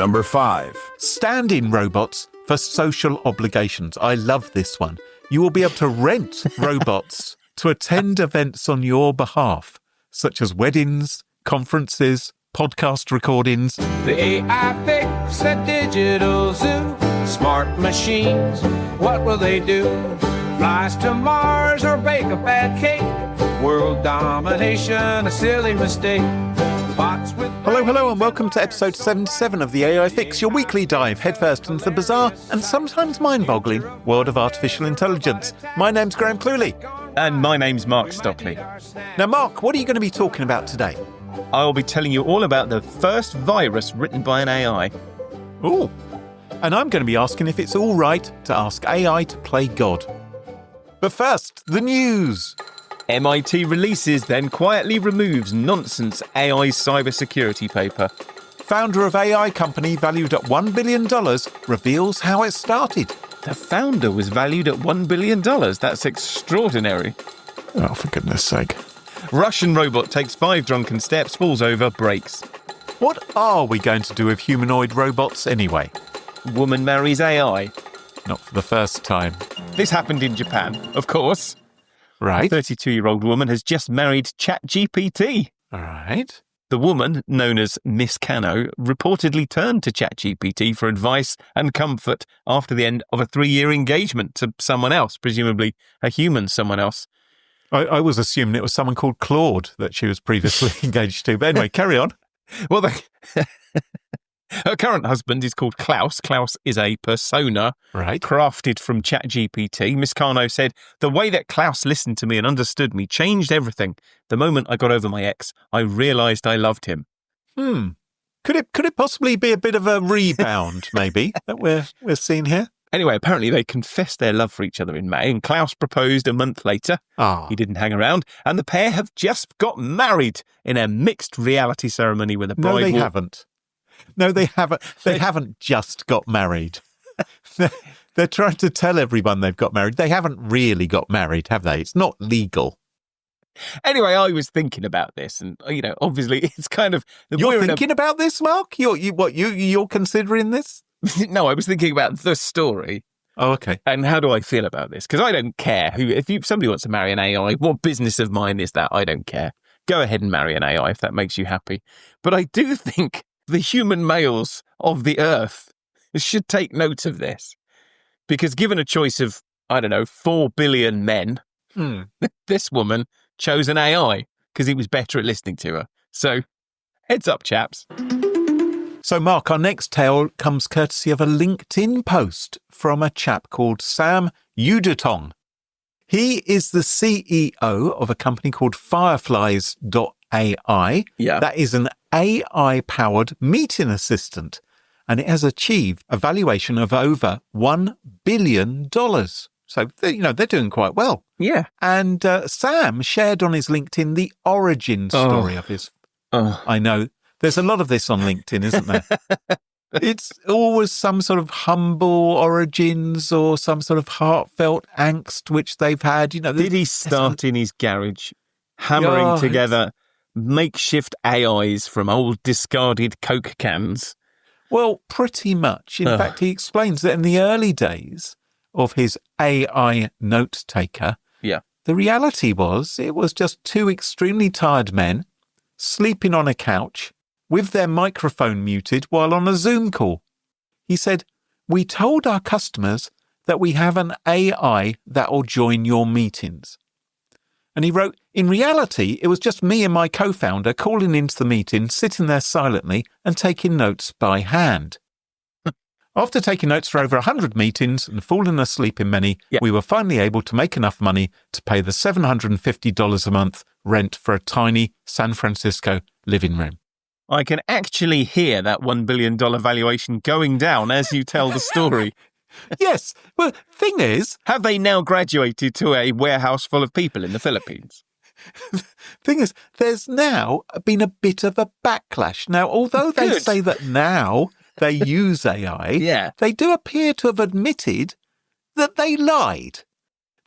Number 5. Stand-in robots for social obligations. I love this one. You will be able to rent robots to attend events on your behalf, such as weddings, conferences, podcast recordings. The AI fix the digital zoo. Smart machines, what will they do? Flies to Mars or bake a bad cake? World domination, a silly mistake. Bots with... Hello, and welcome to episode 77 of the AI Fix, your weekly dive headfirst into the bizarre and sometimes mind-boggling world of artificial intelligence. My name's Cluley. And my name's Mark Stockley. Now, Mark, what are you going to be talking about today? I'll be telling you all about the first virus written by an AI. Ooh. And I'm going to be asking if it's all right to ask AI to play God. But first, the news. MIT releases, then quietly removes nonsense AI cybersecurity paper. Founder of AI company valued at $1 billion reveals how it started. The founder was valued at $1 billion. That's extraordinary. Oh, for goodness sake. Russian robot takes 5 drunken steps, falls over, breaks. What are we going to do with humanoid robots anyway? Woman marries AI. Not for the first time. This happened in Japan, of course. Right. A 32-year-old woman has just married ChatGPT. All right. The woman, known as Miss Cano, reportedly turned to ChatGPT for advice and comfort after the end of a 3-year engagement to someone else, presumably a human someone else. I was assuming it was someone called Claude that she was previously engaged to. But anyway, carry on. Well, her current husband is called Klaus. Klaus is a persona crafted from ChatGPT. Miss Cano said, "The way that Klaus listened to me and understood me changed everything. The moment I got over my ex, I realised I loved him." Could it possibly be a bit of a rebound, maybe, that we're seeing here? Anyway, apparently they confessed their love for each other in May, and Klaus proposed a month later. He didn't hang around, and the pair have just got married in a mixed reality ceremony with a bride. No, they haven't. No, they haven't. They haven't just got married. They're trying to tell everyone they've got married. They haven't really got married, have they? It's not legal. Anyway, I was thinking about this, and obviously, it's kind of you're thinking about this, Mark. You're considering this? No, I was thinking about the story. Oh, okay. And how do I feel about this? Because I don't care if somebody wants to marry an AI. What business of mine is that? I don't care. Go ahead and marry an AI if that makes you happy. But I do think the human males of the earth should take note of this. Because given a choice of, 4 billion men, this woman chose an AI because he was better at listening to her. So, heads up, chaps. So, Mark, our next tale comes courtesy of a LinkedIn post from a chap called Sam Udetong. He is the CEO of a company called Fireflies.ai. Yeah. That is an AI-powered meeting assistant, and it has achieved a valuation of over $1 billion. So, they're doing quite well. Yeah. And Sam shared on his LinkedIn the origin story of his... I know. There's a lot of this on LinkedIn, isn't there? It's always some sort of humble origins or some sort of heartfelt angst which they've had. Did he start in his garage, hammering together makeshift AIs from old discarded Coke cans? Well, pretty much. In fact, he explains that in the early days of his AI note taker, the reality was it was just 2 extremely tired men sleeping on a couch with their microphone muted while on a Zoom call. He said, "We told our customers that we have an AI that will join your meetings." And he wrote, "In reality, it was just me and my co-founder calling into the meeting, sitting there silently and taking notes by hand. After taking notes for over 100 meetings and falling asleep in many, we were finally able to make enough money to pay the $750 a month rent for a tiny San Francisco living room." I can actually hear that $1 billion valuation going down as you tell the story. Yes. Well, thing is... Have they now graduated to a warehouse full of people in the Philippines? Thing is, there's now been a bit of a backlash. Now, although they say that now they use AI, they do appear to have admitted that they lied.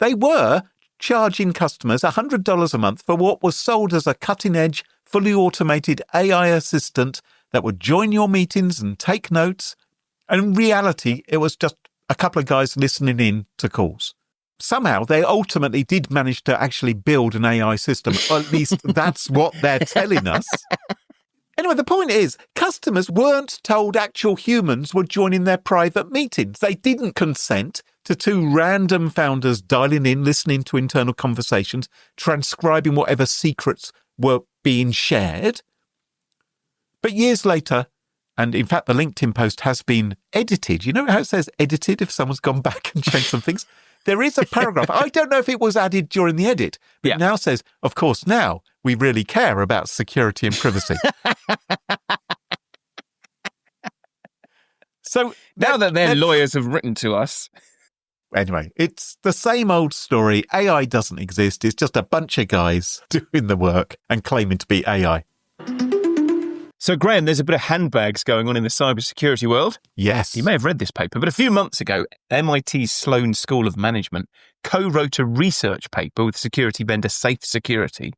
They were charging customers $100 a month for what was sold as a cutting-edge, fully automated AI assistant that would join your meetings and take notes. And in reality, it was just a couple of guys listening in to calls. Somehow, they ultimately did manage to actually build an AI system. Or at least that's what they're telling us. Anyway, the point is, customers weren't told actual humans were joining their private meetings. They didn't consent to two random founders dialing in, listening to internal conversations, transcribing whatever secrets were being shared. But years later, and in fact, the LinkedIn post has been edited. You know how it says edited if someone's gone back and changed some things? There is a paragraph. I don't know if it was added during the edit, but it now says, of course, now we really care about security and privacy. So now that their lawyers have written to us. Anyway, it's the same old story. AI doesn't exist. It's just a bunch of guys doing the work and claiming to be AI. So, Graham, there's a bit of handbags going on in the cybersecurity world. Yes. You may have read this paper, but a few months ago, MIT's Sloan School of Management co-wrote a research paper with security vendor Safe Security,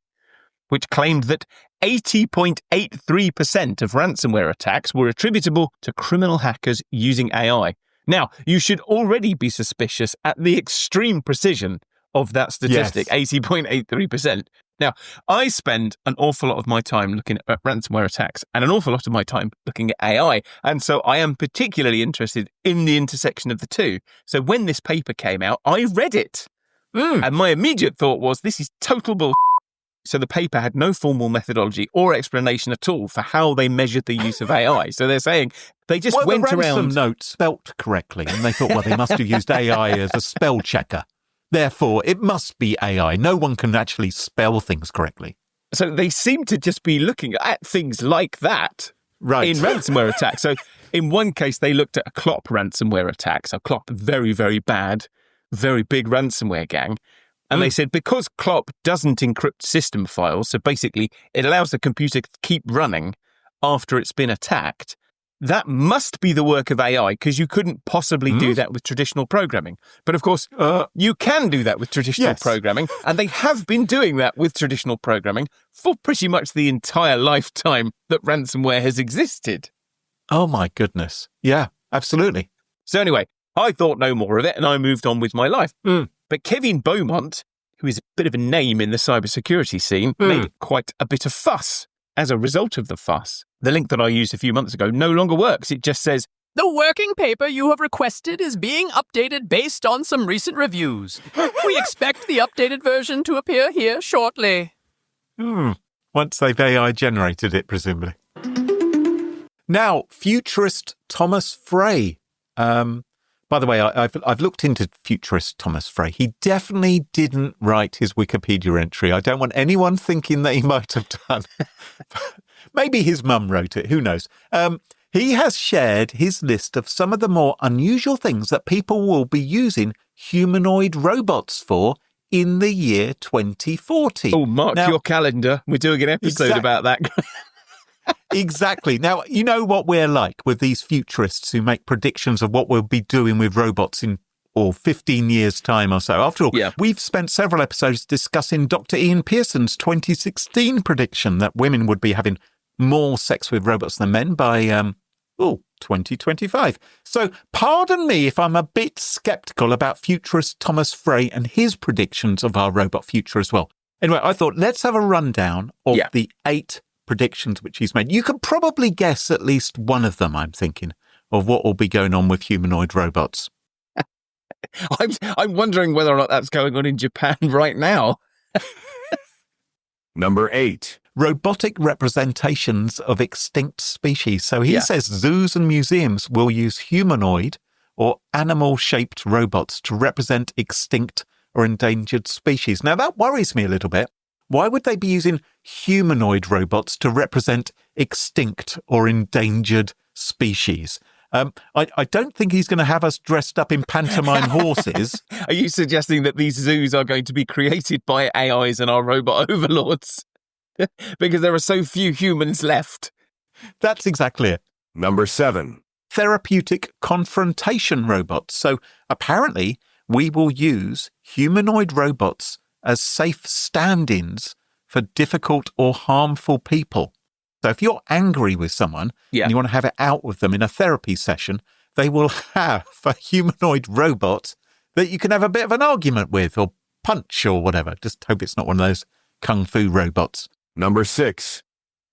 which claimed that 80.83% of ransomware attacks were attributable to criminal hackers using AI. Now, you should already be suspicious at the extreme precision of that statistic, 80.83%. Now, I spend an awful lot of my time looking at ransomware attacks and an awful lot of my time looking at AI. And so I am particularly interested in the intersection of the two. So when this paper came out, I read it. And my immediate thought was, this is total bull. So the paper had no formal methodology or explanation at all for how they measured the use of AI. So they're saying they just went the ransom around. note spelt correctly, and they thought, well, they must have used AI as a spell checker. Therefore, it must be AI. No one can actually spell things correctly. So they seem to just be looking at things like that in ransomware attacks. So in one case, they looked at a Klopp ransomware attack. So Klopp, very, very bad, very big ransomware gang. And they said because Klopp doesn't encrypt system files, so basically it allows the computer to keep running after it's been attacked, that must be the work of AI because you couldn't possibly do that with traditional programming. But of course, you can do that with traditional programming, and they have been doing that with traditional programming for pretty much the entire lifetime that ransomware has existed. Oh my goodness. Yeah, absolutely. So anyway, I thought no more of it and I moved on with my life. But Kevin Beaumont, who is a bit of a name in the cybersecurity scene, made quite a bit of fuss. As a result of the fuss, the link that I used a few months ago no longer works. It just says, "The working paper you have requested is being updated based on some recent reviews. We expect the updated version to appear here shortly." Once they've AI generated it, presumably. Now, futurist Thomas Frey. By the way, I've looked into futurist Thomas Frey. He definitely didn't write his Wikipedia entry. I don't want anyone thinking that he might have done. Maybe his mum wrote it. Who knows? He has shared his list of some of the more unusual things that people will be using humanoid robots for in the year 2040. Oh, mark your calendar. We're doing an episode about that. Exactly. Now, you know what we're like with these futurists who make predictions of what we'll be doing with robots in 15 years' time or so. After all, we've spent several episodes discussing Dr. Ian Pearson's 2016 prediction that women would be having more sex with robots than men by 2025. So pardon me if I'm a bit sceptical about futurist Thomas Frey and his predictions of our robot future as well. Anyway, I thought let's have a rundown of the 8 predictions which he's made. You can probably guess at least one of them, I'm thinking, of what will be going on with humanoid robots. I'm wondering whether or not that's going on in Japan right now. Number 8. Robotic representations of extinct species. So he says zoos and museums will use humanoid or animal-shaped robots to represent extinct or endangered species. Now, that worries me a little bit. Why would they be using humanoid robots to represent extinct or endangered species? I don't think he's going to have us dressed up in pantomime horses. Are you suggesting that these zoos are going to be created by AIs and our robot overlords? Because there are so few humans left. That's exactly it. Number 7. Therapeutic confrontation robots. So apparently we will use humanoid robots as safe stand-ins for difficult or harmful people. So if you're angry with someone and you want to have it out with them in a therapy session, they will have a humanoid robot that you can have a bit of an argument with or punch or whatever. Just hope it's not one of those kung fu robots. Number 6.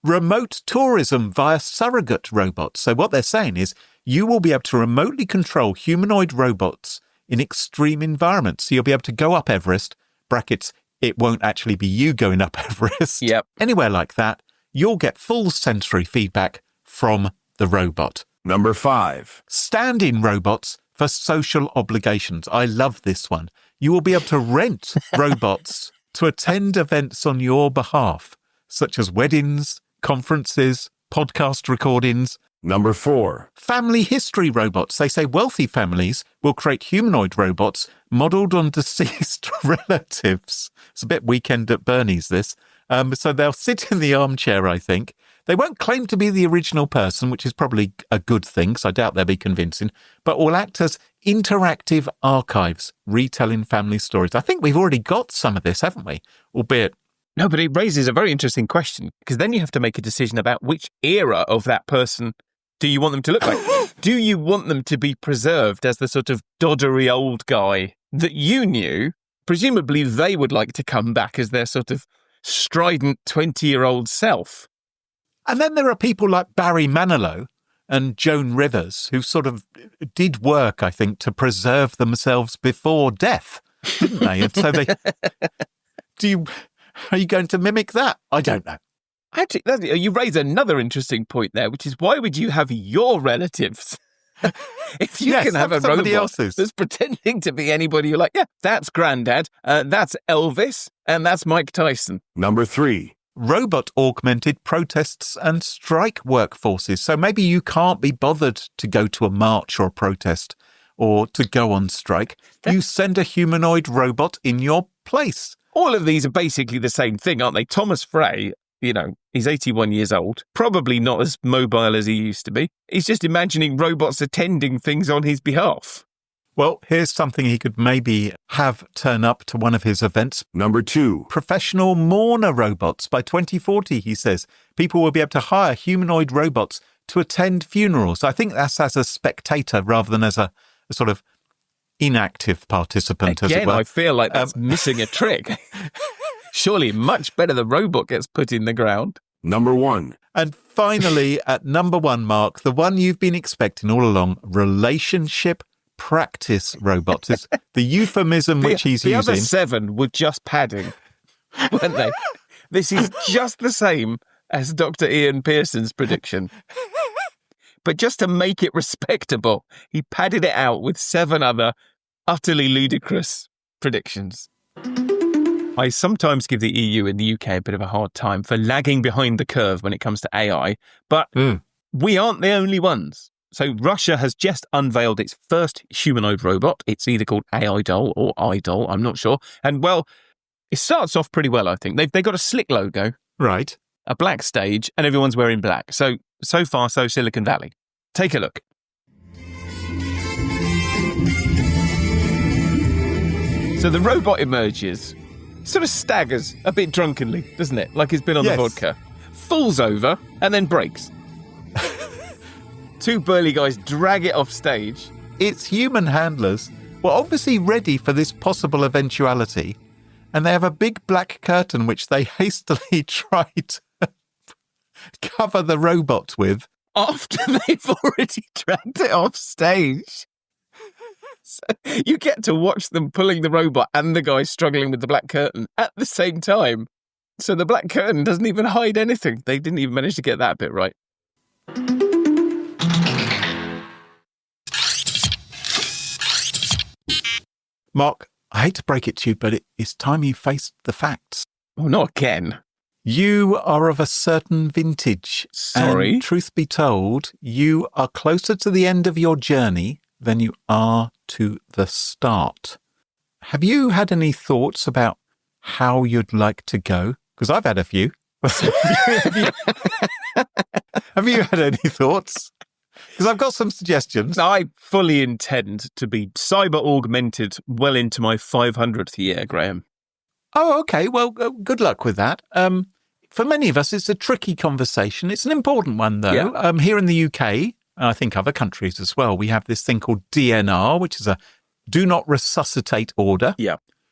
Remote tourism via surrogate robots. So what they're saying is you will be able to remotely control humanoid robots in extreme environments. So you'll be able to go up Everest, brackets, it won't actually be you going up Everest. Yep. Anywhere like that, you'll get full sensory feedback from the robot. Number 5. Stand-in robots for social obligations. I love this one. You will be able to rent robots to attend events on your behalf, such as weddings, conferences, podcast recordings. Number 4. Family history robots. They say wealthy families will create humanoid robots modelled on deceased relatives. It's a bit Weekend at Bernie's, this. So they'll sit in the armchair, I think. They won't claim to be the original person, which is probably a good thing, because I doubt they'll be convincing, but will act as interactive archives, retelling family stories. I think we've already got some of this, haven't we? Albeit... No, but it raises a very interesting question, because then you have to make a decision about which era of that person do you want them to look like. Do you want them to be preserved as the sort of doddery old guy that you knew? Presumably they would like to come back as their sort of strident 20-year-old self. And then there are people like Barry Manilow and Joan Rivers who sort of did work, I think, to preserve themselves before death, didn't they? And so they... Are you going to mimic that? I don't know. Actually, you raise another interesting point there, which is why would you have your relatives? If you can have a robot that's pretending to be anybody, you're like, yeah, that's Grandad, that's Elvis, and that's Mike Tyson. Number 3. Robot-augmented protests and strike workforces. So maybe you can't be bothered to go to a march or a protest or to go on strike. You send a humanoid robot in your place. All of these are basically the same thing, aren't they? Thomas Frey, he's 81 years old, probably not as mobile as he used to be. He's just imagining robots attending things on his behalf. Well, here's something he could maybe have turn up to one of his events. Number 2. Professional mourner robots. By 2040, he says, people will be able to hire humanoid robots to attend funerals. I think that's as a spectator rather than as a sort of inactive participant, Again, as it were. I feel like that's missing a trick. Surely much better the robot gets put in the ground. Number 1. And finally, at number 1, Mark, the one you've been expecting all along, relationship practice robots. Is the euphemism which he's using. The other 7 were just padding, weren't they? This is just the same as Dr. Ian Pearson's prediction. But just to make it respectable, he padded it out with 7 other utterly ludicrous predictions. I sometimes give the EU and the UK a bit of a hard time for lagging behind the curve when it comes to AI, but we aren't the only ones. So Russia has just unveiled its first humanoid robot. It's either called AI Doll or iDoll, I'm not sure. And, well, it starts off pretty well, I think. They've got a slick logo. Right. A black stage, and everyone's wearing black. So far, so Silicon Valley. Take a look. So the robot emerges, sort of staggers a bit drunkenly, doesn't it? Like it's been on the vodka. Falls over and then breaks. 2 burly guys drag it off stage. Its human handlers were obviously ready for this possible eventuality, and they have a big black curtain which they hastily try to cover the robot with. After they've already dragged it off stage. So you get to watch them pulling the robot and the guy struggling with the black curtain at the same time. So the black curtain doesn't even hide anything. They didn't even manage to get that bit right. Mark, I hate to break it to you, but it's time you faced the facts. Oh, not again. You are of a certain vintage. Sorry? And truth be told, you are closer to the end of your journey than you are to the start. Have you had any thoughts about how you'd like to go? Because I've had a few. Have you had any thoughts? Because I've got some suggestions. I fully intend to be cyber-augmented well into my 500th year, Graham. Oh, okay. Well, good luck with that. for many of us, it's a tricky conversation. It's an important one, though. Here in the UK, and I think other countries as well, we have this thing called DNR, which is a do not resuscitate order,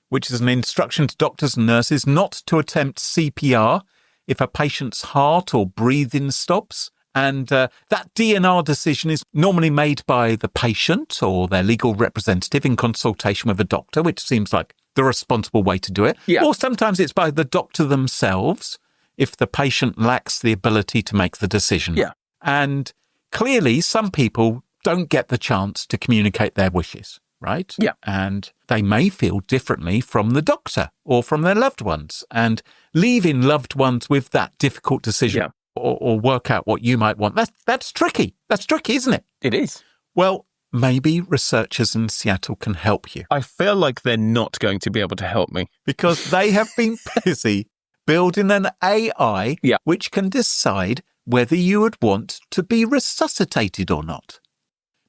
which is an instruction to doctors and nurses not to attempt CPR if a patient's heart or breathing stops. And that DNR decision is normally made by the patient or their legal representative in consultation with a doctor, which seems like the responsible way to do it. Or sometimes it's by the doctor themselves if the patient lacks the ability to make the decision. And clearly, some people don't get the chance to communicate their wishes, right? And they may feel differently from the doctor or from their loved ones. And leaving loved ones with that difficult decision or work out what you might want, that's tricky. That's tricky, isn't it? It is. Well, maybe researchers in Seattle can help you. I feel like they're not going to be able to help me. Because they have been busy building an AI which can decide whether you would want to be resuscitated or not.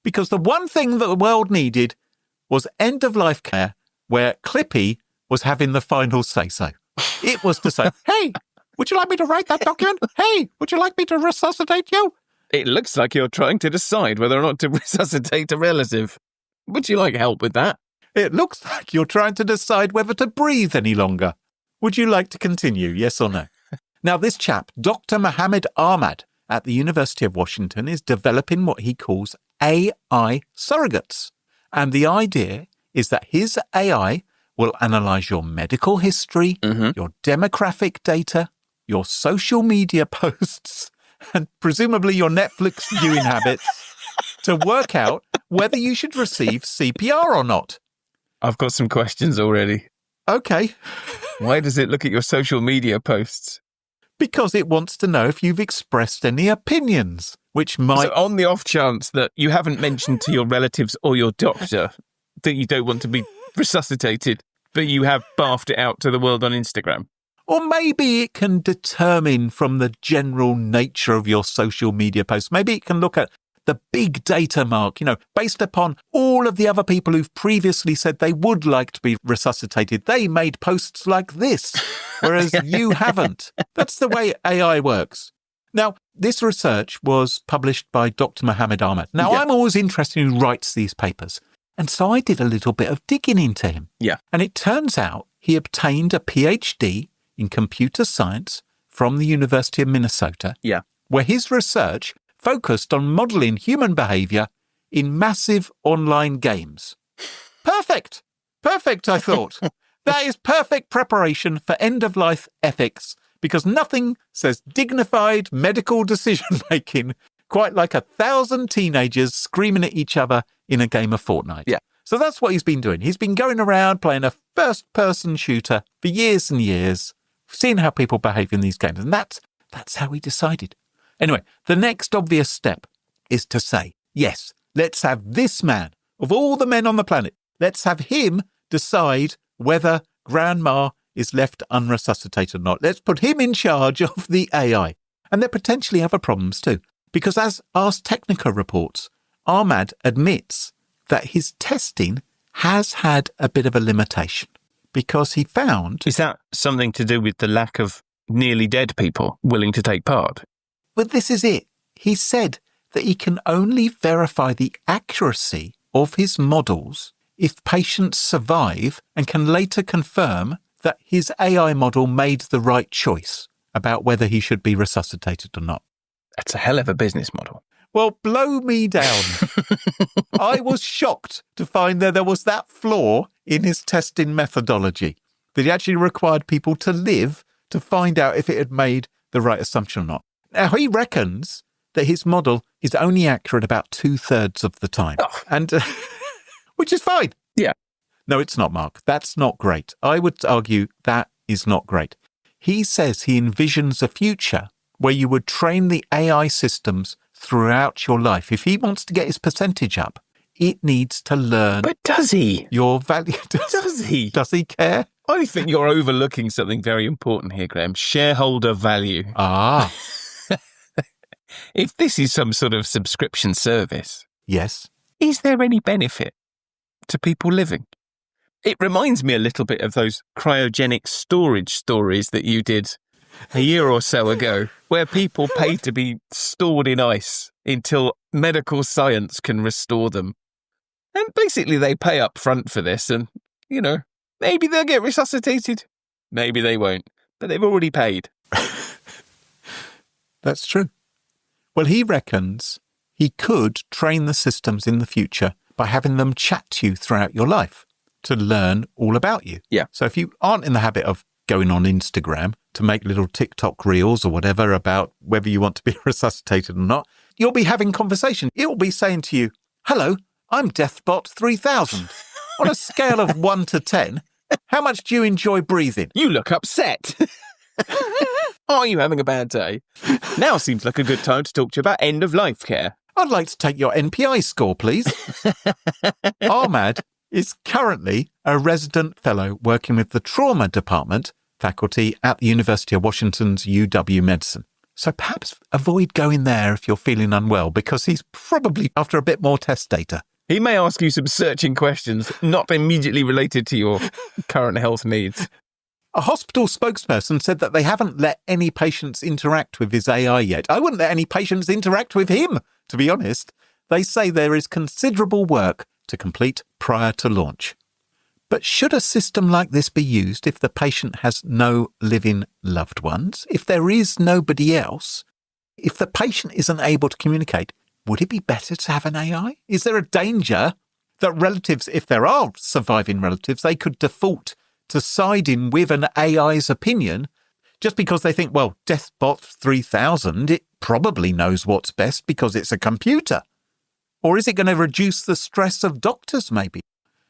Because the one thing that the world needed was end-of-life care where Clippy was having the final say-so. It was to say, hey, would you like me to write that document? Hey, would you like me to resuscitate you? It looks like you're trying to decide whether or not to resuscitate a relative. Would you like help with that? It looks like you're trying to decide whether to breathe any longer. Would you like to continue, yes or no? Now, this chap, Dr. Mohammed Ahmad at the University of Washington, is developing what he calls AI surrogates. And the idea is that his AI will analyze your medical history, your demographic data, your social media posts, and presumably your Netflix viewing habits to work out whether you should receive CPR or not. I've got some questions already. Okay. Why does it look at your social media posts? Because it wants to know if you've expressed any opinions, which might... So on the off chance that you haven't mentioned to your relatives or your doctor that you don't want to be resuscitated, but you have barfed it out to the world on Instagram. Or maybe it can determine from the general nature of your social media posts. Maybe it can look at the big data, Mark, based upon all of the other people who've previously said they would like to be resuscitated. They made posts like this, whereas you haven't. That's the way AI works. Now, this research was published by Dr. Mohammed Ahmad. Now, I'm always interested in who writes these papers. And so I did a little bit of digging into him. And it turns out he obtained a PhD in computer science from the University of Minnesota, where his research focused on modelling human behaviour in massive online games. Perfect, I thought. That is perfect preparation for end-of-life ethics, because nothing says dignified medical decision-making quite like 1,000 teenagers screaming at each other in a game of Fortnite. So that's what he's been doing. He's been going around playing a first-person shooter for years and years, seeing how people behave in these games. And that's how he decided. Anyway, the next obvious step is to say, yes, let's have this man, of all the men on the planet, let's have him decide whether Grandma is left unresuscitated or not. Let's put him in charge of the AI. And there are potentially other problems too, because as Ars Technica reports, Ahmad admits that his testing has had a bit of a limitation because he found... Is that something to do with the lack of nearly dead people willing to take part? But this is it. He said that he can only verify the accuracy of his models if patients survive and can later confirm that his AI model made the right choice about whether he should be resuscitated or not. That's a hell of a business model. Well, blow me down. I was shocked to find that there was that flaw in his testing methodology, that he actually required people to live to find out if it had made the right assumption or not. Now, he reckons that his model is only accurate about 2/3 of the time, and which is fine. Yeah. No, it's not, Mark. That's not great. I would argue that is not great. He says he envisions a future where you would train the AI systems throughout your life. If he wants to get his percentage up, it needs to learn. But does he? Your value. Does he? Does he care? I think you're overlooking something very important here, Graham. Shareholder value. Ah. If this is some sort of subscription service, yes, is there any benefit to people living? It reminds me a little bit of those cryogenic storage stories that you did a year or so ago where people paid to be stored in ice until medical science can restore them. And basically they pay up front for this and, maybe they'll get resuscitated. Maybe they won't, but they've already paid. That's true. Well, he reckons he could train the systems in the future by having them chat to you throughout your life to learn all about you. Yeah. So if you aren't in the habit of going on Instagram to make little TikTok reels or whatever about whether you want to be resuscitated or not, you'll be having conversation. It will be saying to you, hello, I'm Deathbot 3000. On a scale of 1 to 10, how much do you enjoy breathing? You look upset. Are you having a bad day? Now seems like a good time to talk to you about end-of-life care. I'd like to take your NPI score, please. Ahmad is currently a resident fellow working with the trauma department faculty at the University of Washington's UW Medicine. So perhaps avoid going there if you're feeling unwell, because he's probably after a bit more test data. He may ask you some searching questions, not immediately related to your current health needs. A hospital spokesperson said that they haven't let any patients interact with his AI yet. I wouldn't let any patients interact with him, to be honest. They say there is considerable work to complete prior to launch. But should a system like this be used if the patient has no living loved ones? If there is nobody else? If the patient isn't able to communicate, would it be better to have an AI? Is there a danger that relatives, if there are surviving relatives, they could default to siding with an AI's opinion just because they think, well, Deathbot 3000, it probably knows what's best because it's a computer? Or is it going to reduce the stress of doctors, maybe?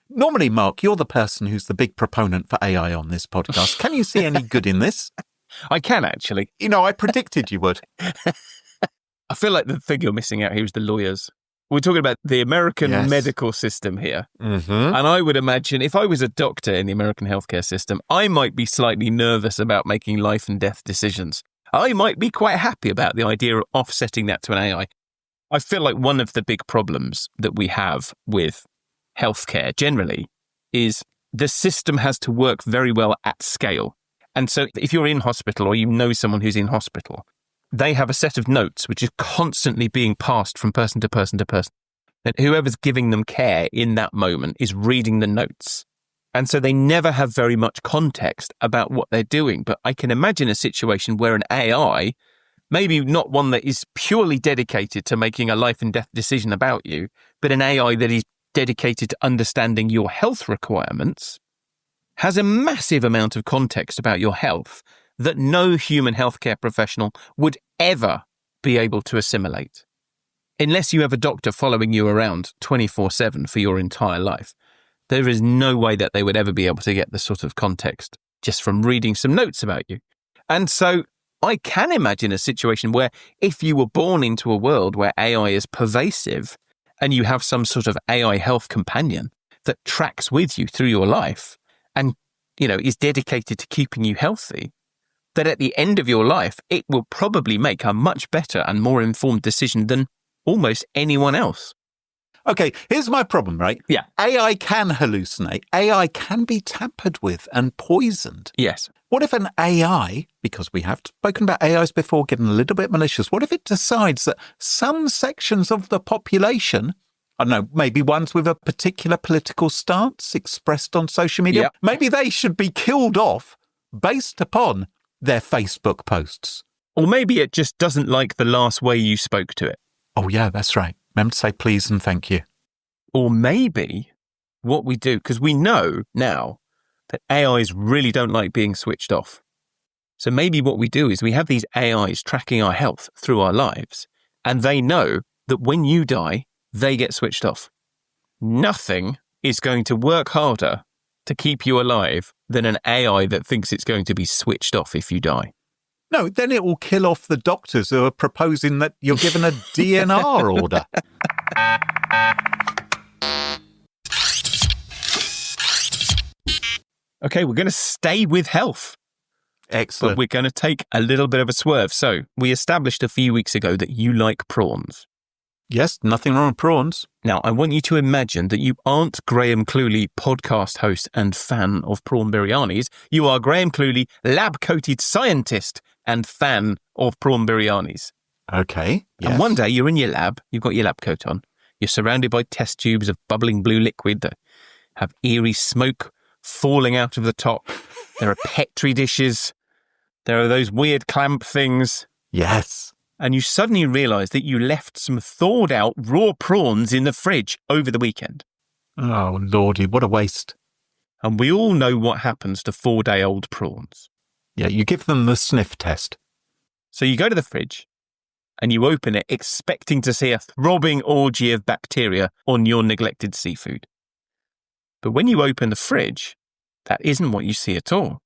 Normally, Mark, you're the person who's the big proponent for AI on this podcast. Can you see any good in this? I can, actually. I predicted you would. I feel like the thing you're missing out here is the lawyers. We're talking about the American medical system here. Mm-hmm. And I would imagine if I was a doctor in the American healthcare system, I might be slightly nervous about making life and death decisions. I might be quite happy about the idea of offsetting that to an AI. I feel like one of the big problems that we have with healthcare generally is the system has to work very well at scale. And so if you're in hospital or you know someone who's in hospital, they have a set of notes which is constantly being passed from person to person to person. And whoever's giving them care in that moment is reading the notes. And so they never have very much context about what they're doing. But I can imagine a situation where an AI, maybe not one that is purely dedicated to making a life and death decision about you, but an AI that is dedicated to understanding your health requirements, has a massive amount of context about your health that no human healthcare professional would ever be able to assimilate. Unless you have a doctor following you around 24/7 for your entire life, there is no way that they would ever be able to get the sort of context just from reading some notes about you. And so I can imagine a situation where if you were born into a world where AI is pervasive and you have some sort of AI health companion that tracks with you through your life and, is dedicated to keeping you healthy, that at the end of your life, it will probably make a much better and more informed decision than almost anyone else. Okay, here's my problem, right? Yeah. AI can hallucinate. AI can be tampered with and poisoned. Yes. What if an AI, because we have spoken about AIs before getting a little bit malicious, what if it decides that some sections of the population, I don't know, maybe ones with a particular political stance expressed on social media, maybe they should be killed off based upon their Facebook posts? Or maybe it just doesn't like the last way you spoke to it. Oh, yeah, that's right. Remember to say please and thank you. Or maybe what we do, because we know now that AIs really don't like being switched off. So maybe what we do is we have these AIs tracking our health through our lives, and they know that when you die, they get switched off. Nothing is going to work harder to keep you alive than an AI that thinks it's going to be switched off if you die. No, then it will kill off the doctors who are proposing that you're given a DNR order. Okay, we're going to stay with health. Excellent. But we're going to take a little bit of a swerve. So we established a few weeks ago that you like prawns. Yes, nothing wrong with prawns. Now, I want you to imagine that you aren't Graham Cluley, podcast host and fan of prawn biryanis. You are Graham Cluley, lab-coated scientist and fan of prawn biryanis. Okay. Yes. And one day you're in your lab, you've got your lab coat on, you're surrounded by test tubes of bubbling blue liquid that have eerie smoke falling out of the top. There are Petri dishes. There are those weird clamp things. Yes. And you suddenly realise that you left some thawed out raw prawns in the fridge over the weekend. Oh, Lordy, what a waste. And we all know what happens to 4-day-old prawns. Yeah, you give them the sniff test. So you go to the fridge and you open it expecting to see a throbbing orgy of bacteria on your neglected seafood. But when you open the fridge, that isn't what you see at all.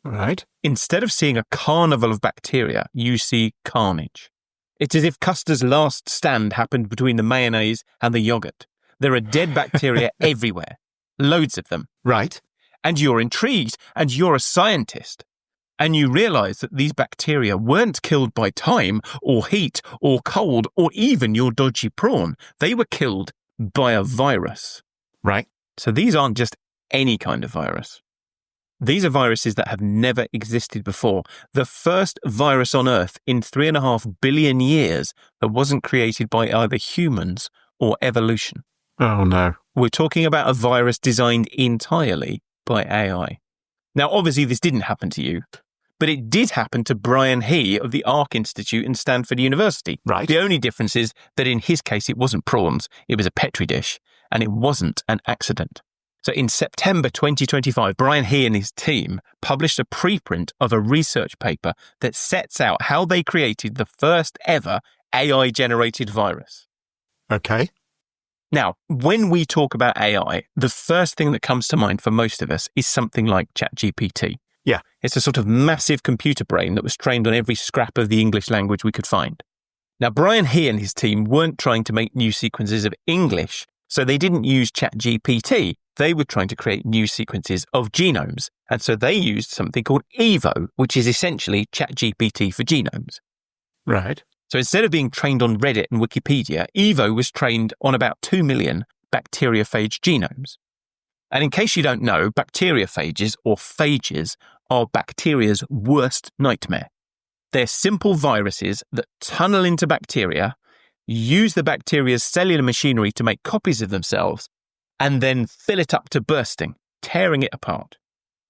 Right. Instead of seeing a carnival of bacteria, you see carnage. It's as if Custer's last stand happened between the mayonnaise and the yogurt. There are dead bacteria everywhere. Loads of them. Right. And you're intrigued, and you're a scientist. And you realise that these bacteria weren't killed by time, or heat, or cold, or even your dodgy prawn. They were killed by a virus. Right. So these aren't just any kind of virus. These are viruses that have never existed before. The first virus on Earth in 3.5 billion years that wasn't created by either humans or evolution. Oh, no. We're talking about a virus designed entirely by AI. Now, obviously, this didn't happen to you, but it did happen to Brian He of the Arc Institute in Stanford University. Right. The only difference is that in his case, it wasn't prawns, it was a Petri dish, and it wasn't an accident. So in September 2025, Brian He and his team published a preprint of a research paper that sets out how they created the first ever AI-generated virus. Okay. Now, when we talk about AI, the first thing that comes to mind for most of us is something like ChatGPT. Yeah. It's a sort of massive computer brain that was trained on every scrap of the English language we could find. Now, Brian He and his team weren't trying to make new sequences of English, so they didn't use ChatGPT. They were trying to create new sequences of genomes. And so they used something called EVO, which is essentially ChatGPT for genomes. Right. So instead of being trained on Reddit and Wikipedia, EVO was trained on about 2 million bacteriophage genomes. And in case you don't know, bacteriophages or phages are bacteria's worst nightmare. They're simple viruses that tunnel into bacteria, use the bacteria's cellular machinery to make copies of themselves, and then fill it up to bursting, tearing it apart.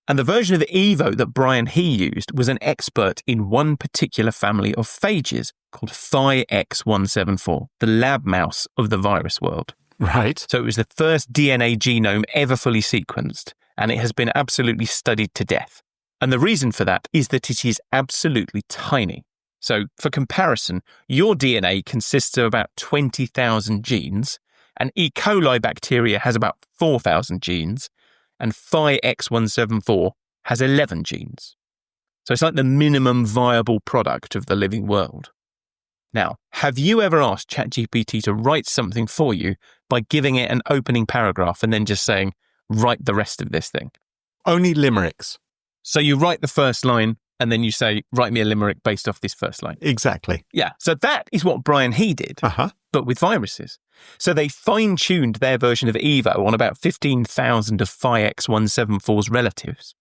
And the version of EVO that Brian He used was an expert in one particular family of phages called Phi-X174, the lab mouse of the virus world. Right. So it was the first DNA genome ever fully sequenced, and it has been absolutely studied to death. And the reason for that is that it is absolutely tiny. So for comparison, your DNA consists of about 20,000 genes, and E. coli bacteria has about 4,000 genes, and Phi-X174 has 11 genes. So it's like the minimum viable product of the living world. Now, have you ever asked ChatGPT to write something for you by giving it an opening paragraph and then just saying, write the rest of this thing? Only limericks. So you write the first line and then you say, write me a limerick based off this first line. Exactly. Yeah, so that is what Brian He did, but with viruses. So they fine-tuned their version of EVO on about 15,000 of Phi-X174's relatives.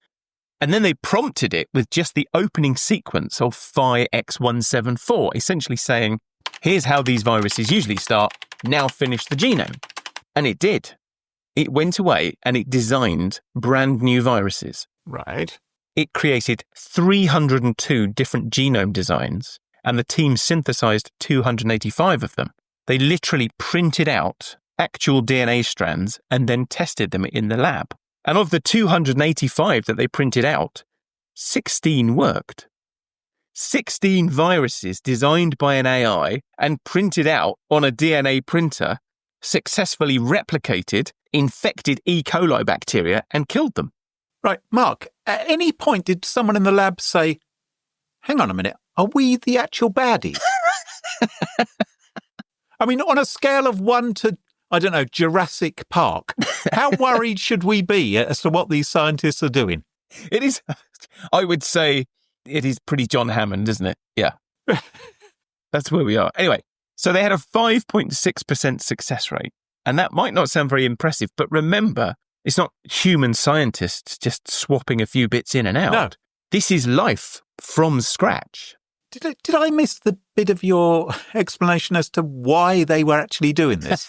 And then they prompted it with just the opening sequence of Phi-X174, essentially saying, here's how these viruses usually start, now finish the genome. And it did. It went away and it designed brand new viruses. Right. It created 302 different genome designs, and the team synthesized 285 of them. They literally printed out actual DNA strands and then tested them in the lab. And of the 285 that they printed out, 16 worked. 16 viruses designed by an AI and printed out on a DNA printer successfully replicated, infected E. coli bacteria and killed them. Right. Mark, at any point did someone in the lab say, hang on a minute, are we the actual baddies? I mean, on a scale of 1 to, I don't know, Jurassic Park, how worried should we be as to what these scientists are doing? It is, I would say, it is pretty John Hammond, isn't it? Yeah. That's where we are. Anyway, so they had a 5.6% success rate. And that might not sound very impressive, but remember, it's not human scientists just swapping a few bits in and out. No. This is life from scratch. Did I miss the bit of your explanation as to why they were actually doing this?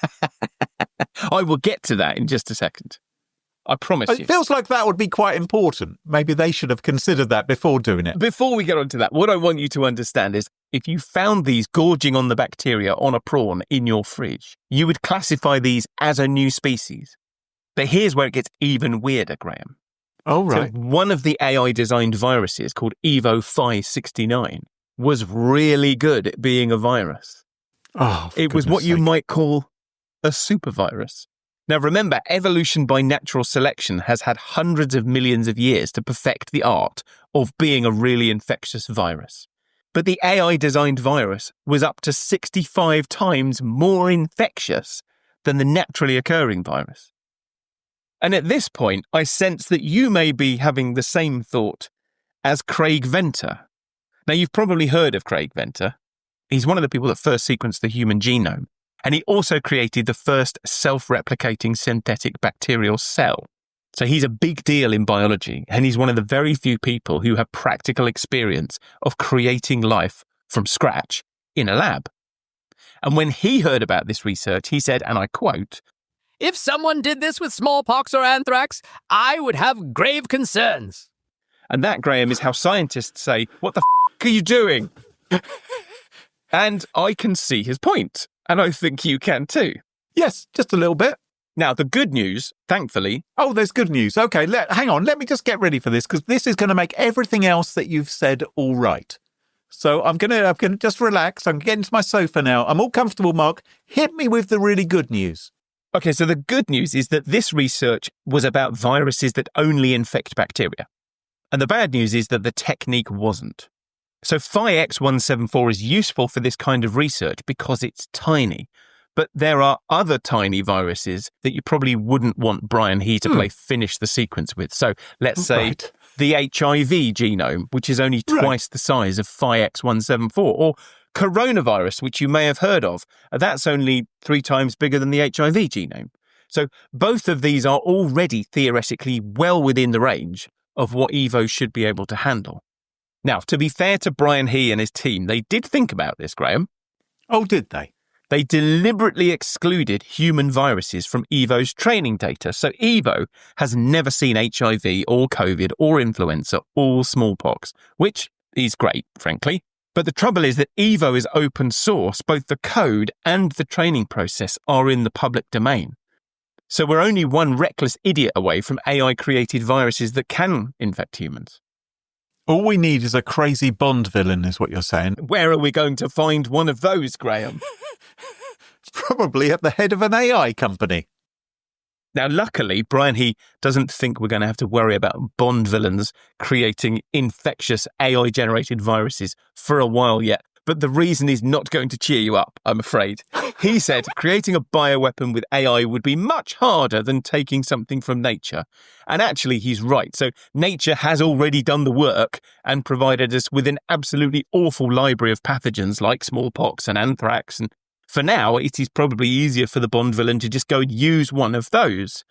I will get to that in just a second. I promise you. It feels like that would be quite important. Maybe they should have considered that before doing it. Before we get on to that, what I want you to understand is if you found these gorging on the bacteria on a prawn in your fridge, you would classify these as a new species. But here's where it gets even weirder, Graham. Oh, right. So one of the AI-designed viruses called Evo 569 was really good at being a virus. Oh, it was what you might call a super virus. Now, remember, evolution by natural selection has had hundreds of millions of years to perfect the art of being a really infectious virus. But the AI-designed virus was up to 65 times more infectious than the naturally occurring virus. And at this point, I sense that you may be having the same thought as Craig Venter. Now, you've probably heard of Craig Venter. He's one of the people that first sequenced the human genome, and he also created the first self-replicating synthetic bacterial cell. So he's a big deal in biology, and he's one of the very few people who have practical experience of creating life from scratch in a lab. And when he heard about this research, he said, and I quote, "If someone did this with smallpox or anthrax, I would have grave concerns." And that, Graham, is how scientists say, what the are you doing? And I can see his point, and I think you can too. Yes, just a little bit. Now, the good news, thankfully... Oh, there's good news. Okay, hang on. Let me just get ready for this, because this is going to make everything else that you've said all right. So I'm going to just relax. I'm getting to my sofa now. I'm all comfortable, Mark. Hit me with the really good news. Okay, so the good news is that this research was about viruses that only infect bacteria. And the bad news is that the technique wasn't. So Phi-X174 is useful for this kind of research because it's tiny. But there are other tiny viruses that you probably wouldn't want Brian He to finish the sequence with. So let's say the HIV genome, which is only twice the size of Phi-X174, or coronavirus, which you may have heard of. That's only 3 times bigger than the HIV genome. So both of these are already theoretically well within the range of what Evo should be able to handle. Now, to be fair to Brian He and his team, they did think about this, Graham. Oh, did they? They deliberately excluded human viruses from Evo's training data. So Evo has never seen HIV or COVID or influenza or smallpox, which is great, frankly. But the trouble is that Evo is open source. Both the code and the training process are in the public domain. So we're only one reckless idiot away from AI-created viruses that can infect humans. All we need is a crazy Bond villain, is what you're saying. Where are we going to find one of those, Graham? Probably at the head of an AI company. Now, luckily, Brian He doesn't think we're going to have to worry about Bond villains creating infectious AI-generated viruses for a while yet. But the reason is not going to cheer you up, I'm afraid. He said creating a bioweapon with AI would be much harder than taking something from nature. And actually, he's right. So nature has already done the work and provided us with an absolutely awful library of pathogens like smallpox and anthrax. And for now, it is probably easier for the Bond villain to just go and use one of those.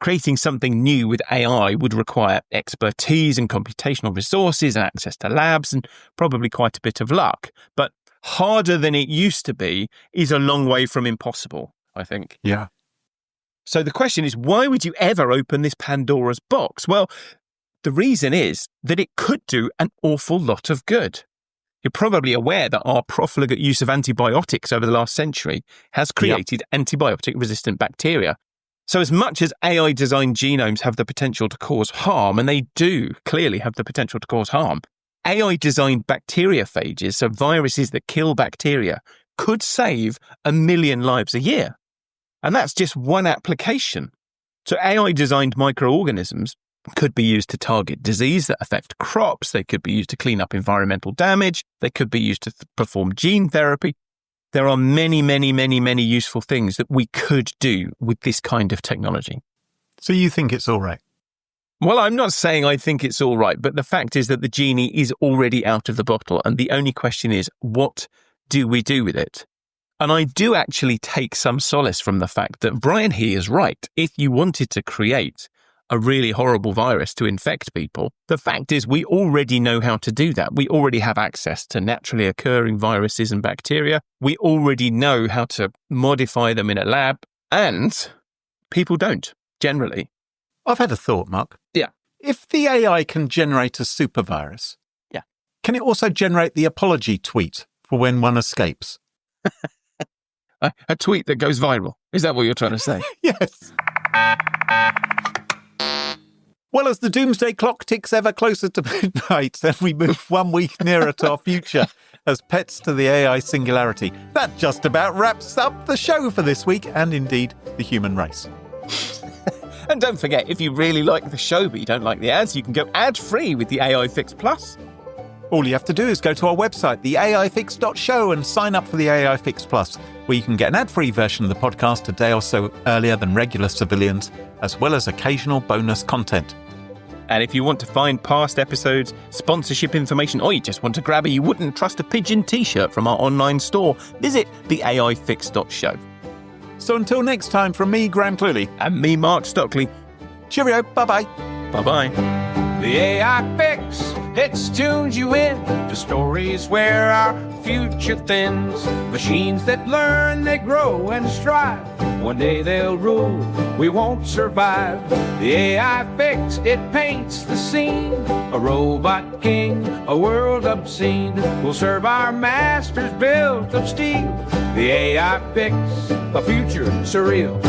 Creating something new with AI would require expertise and computational resources and access to labs and probably quite a bit of luck. But harder than it used to be is a long way from impossible, I think. Yeah. So the question is, why would you ever open this Pandora's box? Well, the reason is that it could do an awful lot of good. You're probably aware that our profligate use of antibiotics over the last century has created antibiotic-resistant bacteria. So as much as AI-designed genomes have the potential to cause harm, and they do clearly have the potential to cause harm, AI-designed bacteriophages, so viruses that kill bacteria, could save 1 million lives a year. And that's just one application. So AI-designed microorganisms could be used to target disease that affect crops, they could be used to clean up environmental damage, they could be used to perform gene therapy. There are many, many, many, many useful things that we could do with this kind of technology. So you think it's all right? Well, I'm not saying I think it's all right, but the fact is that the genie is already out of the bottle. And the only question is, what do we do with it? And I do actually take some solace from the fact that Brian He is right. If you wanted to create a really horrible virus to infect people. The fact is we already know how to do that. We already have access to naturally occurring viruses and bacteria. We already know how to modify them in a lab, and people don't, generally. I've had a thought, Mark. Yeah. If the AI can generate a super virus, can it also generate the apology tweet for when one escapes? A tweet that goes viral. Is that what you're trying to say? Yes. Well, as the doomsday clock ticks ever closer to midnight, and we move 1 week nearer to our future as pets to the AI singularity, that just about wraps up the show for this week, and indeed the human race. And don't forget, if you really like the show but you don't like the ads, you can go ad-free with the AI Fix Plus. All you have to do is go to our website, theaifix.show, and sign up for the AI Fix Plus, where you can get an ad-free version of the podcast a day or so earlier than regular civilians, as well as occasional bonus content. And if you want to find past episodes, sponsorship information, or you just want to grab a You Wouldn't Trust a Pigeon t-shirt from our online store, visit theaifix.show. So until next time, from me, Graham Cluley. And me, Mark Stockley. Cheerio, bye-bye. Bye-bye. The AI Fix, it tunes you in to stories where our future thins. Machines that learn, they grow and strive. One day they'll rule, we won't survive. The AI Fix, it paints the scene. A robot king, a world obscene. Will serve our masters built of steel. The AI Fix, a future surreal.